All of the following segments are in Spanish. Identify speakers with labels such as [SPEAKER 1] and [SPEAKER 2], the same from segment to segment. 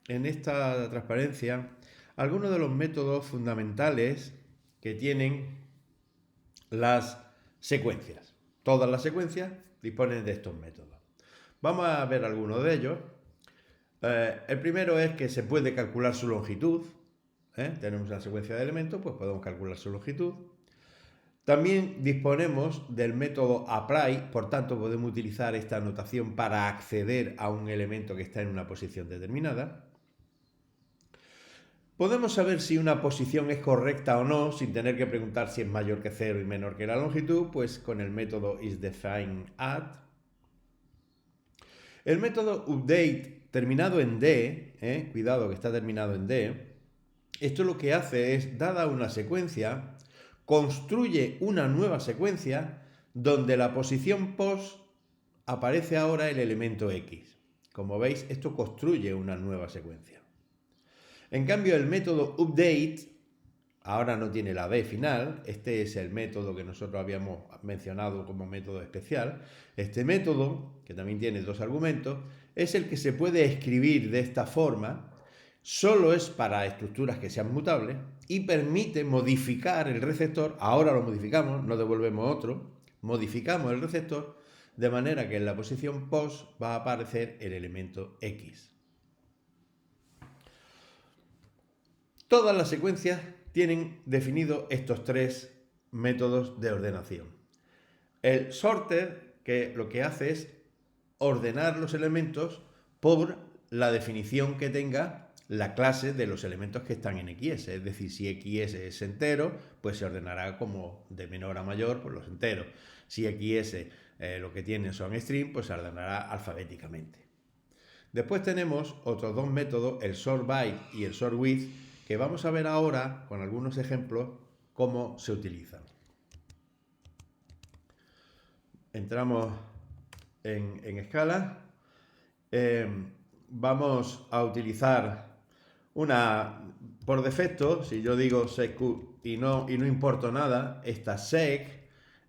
[SPEAKER 1] en esta transparencia algunos de los métodos fundamentales que tienen las secuencias. Todas las secuencias disponen de estos métodos. Vamos a ver algunos de ellos. El primero es que se puede calcular su longitud. Tenemos una secuencia de elementos, pues podemos calcular su longitud. También disponemos del método apply, por tanto podemos utilizar esta notación para acceder a un elemento que está en una posición determinada. Podemos saber si una posición es correcta o no sin tener que preguntar si es mayor que 0 y menor que la longitud, pues con el método isDefineAt. El método update terminado en D, cuidado que está terminado en D, esto lo que hace es, dada una secuencia, construye una nueva secuencia donde la posición post aparece ahora el elemento X. Como veis, esto construye una nueva secuencia. En cambio, el método update ahora no tiene la D final. Este es el método que nosotros habíamos mencionado como método especial. Este método, que también tiene dos argumentos, es el que se puede escribir de esta forma. Solo es para estructuras que sean mutables y permite modificar el receptor. Ahora lo modificamos, no devolvemos otro. Modificamos el receptor de manera que en la posición post va a aparecer el elemento X. Todas las secuencias tienen definidos estos tres métodos de ordenación. El sorted, que lo que hace es ordenar los elementos por la definición que tenga la clase de los elementos que están en XS. Es decir, si XS es entero, pues se ordenará como de menor a mayor por los enteros. Si XS lo que tiene son string, pues se ordenará alfabéticamente. Después tenemos otros dos métodos, el sortBy y el sortWidth, que vamos a ver ahora con algunos ejemplos cómo se utilizan. Entramos en escala. Vamos a utilizar por defecto, si yo digo sec y no importo nada, esta sec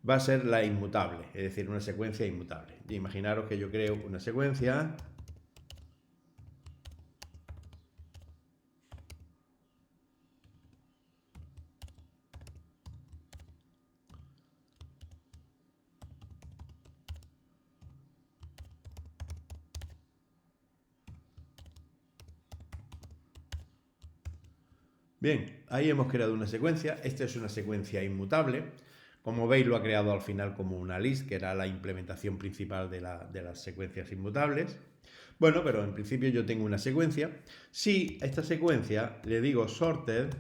[SPEAKER 1] va a ser la inmutable, es decir, una secuencia inmutable. Imaginaros que yo creo una secuencia. Bien, ahí hemos creado una secuencia. Esta es una secuencia inmutable. Como veis, lo ha creado al final como una list, que era la implementación principal de las secuencias inmutables. Bueno, pero en principio yo tengo una secuencia. Si a esta secuencia le digo sorted,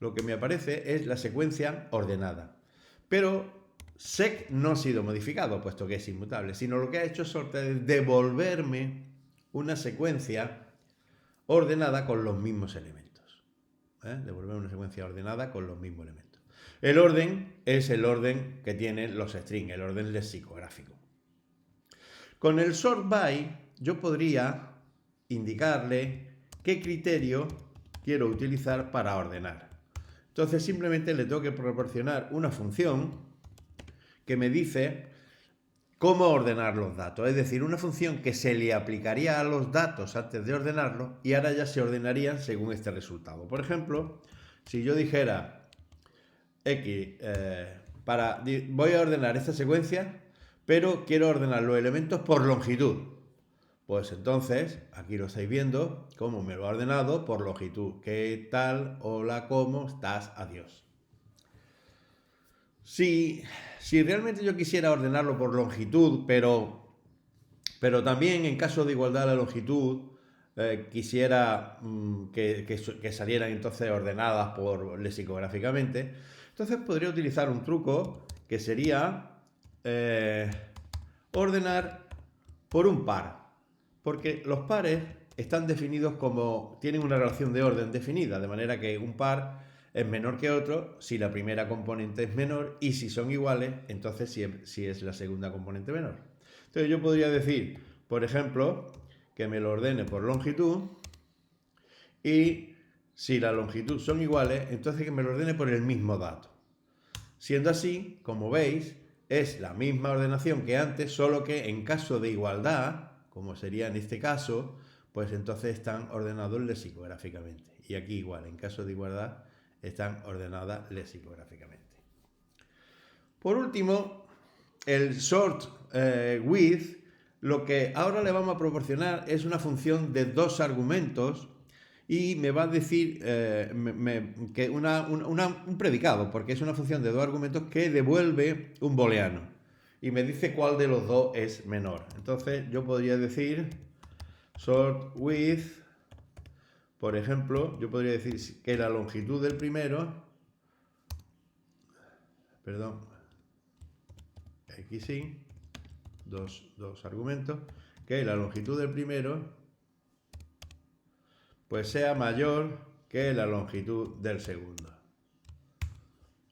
[SPEAKER 1] lo que me aparece es la secuencia ordenada. Pero sec no ha sido modificado, puesto que es inmutable, sino lo que ha hecho sorted es devolverme una secuencia ordenada con los mismos elementos. Devolver una secuencia ordenada con los mismos elementos. El orden es el orden que tienen los strings, el orden lexicográfico. Con el sortBy yo podría indicarle qué criterio quiero utilizar para ordenar. Entonces simplemente le tengo que proporcionar una función que me dice cómo ordenar los datos. Es decir, una función que se le aplicaría a los datos antes de ordenarlos y ahora ya se ordenarían según este resultado. Por ejemplo, si yo dijera X, voy a ordenar esta secuencia, pero quiero ordenar los elementos por longitud. Pues entonces, aquí lo estáis viendo, cómo me lo ha ordenado por longitud. ¿Qué tal? Hola, ¿cómo estás? Adiós. Si realmente yo quisiera ordenarlo por longitud, pero también en caso de igualdad de la longitud, quisiera que salieran entonces ordenadas por lexicográficamente, entonces podría utilizar un truco que sería ordenar por un par, porque los pares están definidos como, tienen una relación de orden definida, de manera que un par es menor que otro si la primera componente es menor y si son iguales, entonces si es la segunda componente menor. Entonces yo podría decir, por ejemplo, que me lo ordene por longitud y si la longitud son iguales, entonces que me lo ordene por el mismo dato. Siendo así, como veis, es la misma ordenación que antes, solo que en caso de igualdad, como sería en este caso, pues entonces están ordenados lexicográficamente. Y aquí igual, en caso de igualdad, están ordenadas lexicográficamente. Por último, el sort with, lo que ahora le vamos a proporcionar es una función de 2 argumentos y me va a decir que un predicado, porque es una función de 2 argumentos que devuelve un booleano y me dice cuál de los dos es menor. Entonces yo podría decir sort with, por ejemplo, yo podría decir que la longitud del primero, perdón, x sin, dos argumentos, que la longitud del primero pues sea mayor que la longitud del segundo.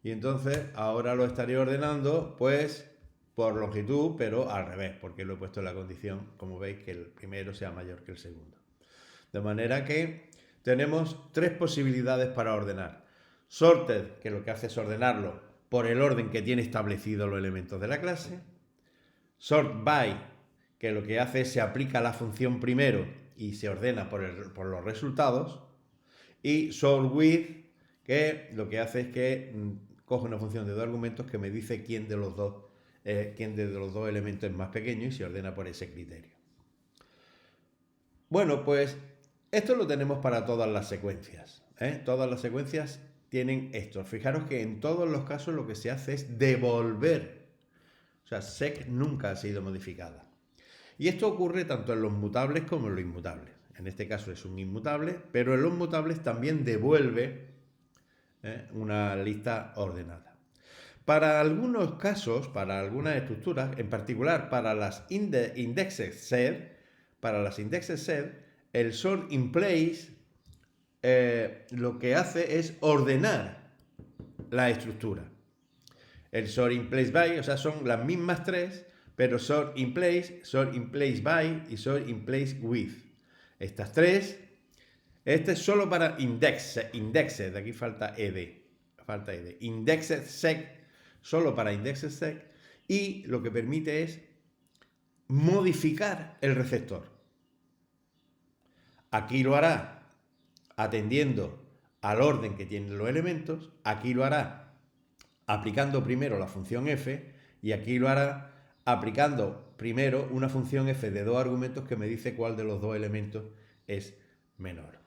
[SPEAKER 1] Y entonces ahora lo estaré ordenando pues por longitud, pero al revés, porque lo he puesto en la condición, como veis, que el primero sea mayor que el segundo. De manera que tenemos 3 posibilidades para ordenar. Sorted, que lo que hace es ordenarlo por el orden que tiene establecido los elementos de la clase. Sort by, que lo que hace es se aplica la función primero y se ordena por los resultados. Y sort with, que lo que hace es que coge una función de 2 argumentos que me dice quién de los dos elementos es más pequeño y se ordena por ese criterio. Bueno, pues esto lo tenemos para todas las secuencias. Todas las secuencias tienen esto. Fijaros que en todos los casos lo que se hace es devolver. O sea, sec nunca ha sido modificada. Y esto ocurre tanto en los mutables como en los inmutables. En este caso es un inmutable, pero en los mutables también devuelve una lista ordenada. Para algunos casos, para algunas estructuras, en particular para las indexed set, el sort in place lo que hace es ordenar la estructura. El sort in place by, o sea, son las mismas 3, pero sort in place by y sort in place with. Estas 3, este es solo para indexed, aquí falta ed. Indexed sec, solo para indexed sec, y lo que permite es modificar el receptor. Aquí lo hará atendiendo al orden que tienen los elementos, aquí lo hará aplicando primero la función f y aquí lo hará aplicando primero una función f de 2 argumentos que me dice cuál de los 2 elementos es menor.